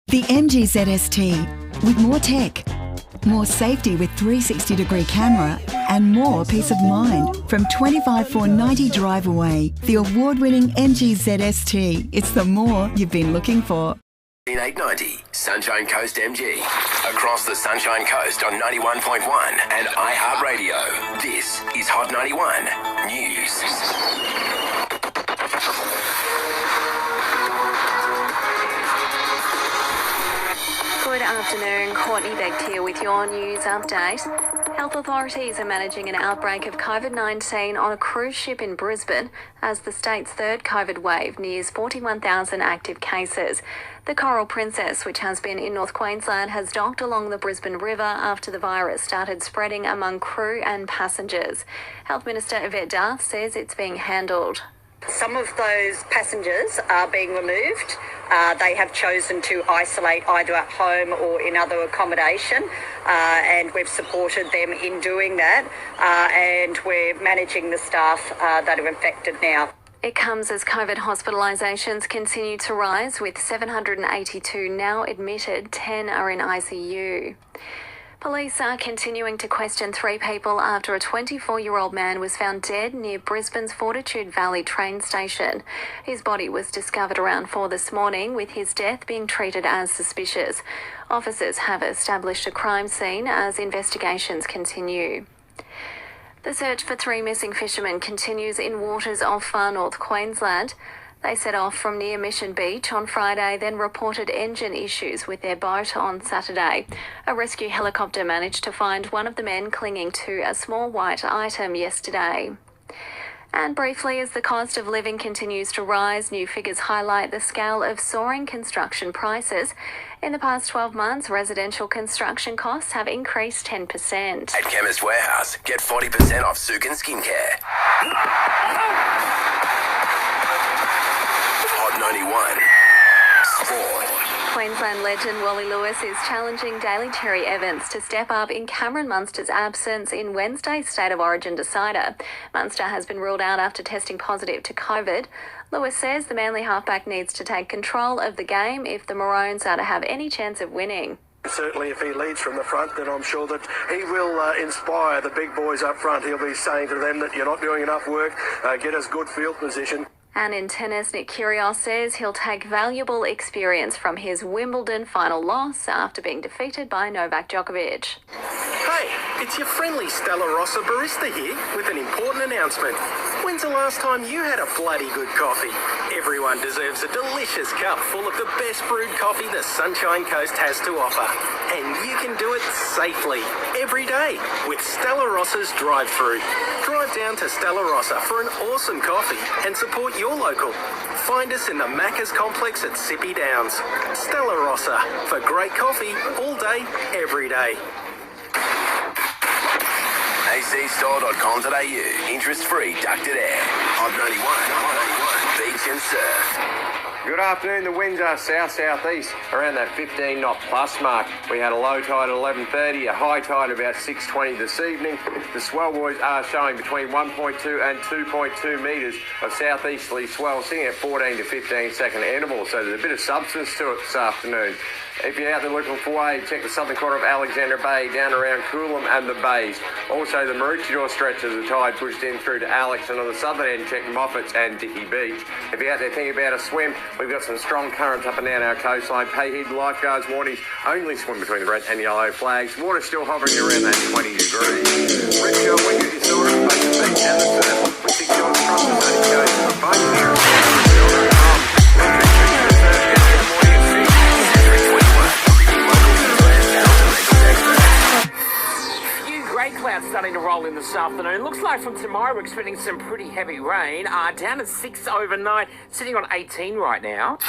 The MG ZST, with more tech, more safety with 360-degree camera, and more peace of mind. From 25,490 drive away, the award-winning MG ZST. It's the more you've been looking for. 890 Sunshine Coast MG. Across the Sunshine Coast on 91.1 and iHeartRadio. This is Hot 91 News. Good afternoon, Courtney Beck here with your news update. Health authorities are managing an outbreak of COVID-19 on a cruise ship in Brisbane as the state's third COVID wave nears 41,000 active cases. The Coral Princess, which has been in North Queensland, has docked along the Brisbane River after the virus started spreading among crew and passengers. Health Minister Yvette D'Arcy says it's being handled. Some of those passengers are being removed. They have chosen to isolate either at home or in other accommodation, and we've supported them in doing that, and we're managing the staff that are infected now. It comes as COVID hospitalisations continue to rise, with 782 now admitted, 10 are in ICU. Police are continuing to question 3 people after a 24-year-old man was found dead near Brisbane's Fortitude Valley train station. His body was discovered around 4 this morning, with his death being treated as suspicious. Officers have established a crime scene as investigations continue. The search for 3 missing fishermen continues in waters off far north Queensland. They set off from near Mission Beach on Friday, then reported engine issues with their boat on Saturday. A rescue helicopter managed to find one of the men clinging to a small white item yesterday. And briefly, as the cost of living continues to rise, new figures highlight the scale of soaring construction prices. In the past 12 months, residential construction costs have increased 10%. At Chemist Warehouse, get 40% off Sukin Skincare. Hot 91 Sport. Queensland legend Wally Lewis is challenging Daly Cherry Evans to step up in Cameron Munster's absence in Wednesday's State of Origin decider. Munster has been ruled out after testing positive to COVID. Lewis says the Manly halfback needs to take control of the game if the Maroons are to have any chance of winning. Certainly if he leads from the front, then I'm sure that he will inspire the big boys up front. He'll be saying to them that you're not doing enough work, get us good field position. And in tennis, Nick Kyrgios says he'll take valuable experience from his Wimbledon final loss after being defeated by Novak Djokovic. Hey, it's your friendly Stella Rossa barista here with an important announcement. When's the last time you had a bloody good coffee? Everyone deserves a delicious cup full of the best brewed coffee the Sunshine Coast has to offer. And you can do it safely, every day, with Stella Rossa's drive-through. Drive down to Stella Rossa for an awesome coffee and support your local. Find us in the Macca's complex at Sippy Downs. Stella Rossa, for great coffee all day, every day. acstore.com.au. Interest-free ducted air. Hot 91 Beach and Surf. Good afternoon. The winds are south-southeast around that 15 knot plus mark. We had a low tide at 11:30, a high tide about 6:20 this evening. The swell boys are showing between 1.2 and 2.2 metres of southeasterly swell, sitting at 14 to 15 second intervals. So there's a bit of substance to it this afternoon. If you're out there looking for wave, check the southern quarter of Alexandra Bay down around Coolum and the Bays. Also the Maroochydore stretch of the tide pushed in through to Alex, and on the southern end check Moffats and Dickey Beach. If you're out there thinking about a swim, we've got some strong currents up and down our coastline. Payhead lifeguards warnings, only swim between the red and yellow flags. Water still hovering around that 20 degrees. Richfield, we get this order of the beach and the surf. We think you're across the sunny coast for both here. Grey clouds starting to roll in this afternoon. Looks like from tomorrow we're expecting some pretty heavy rain. Down at 6 overnight, sitting on 18 right now.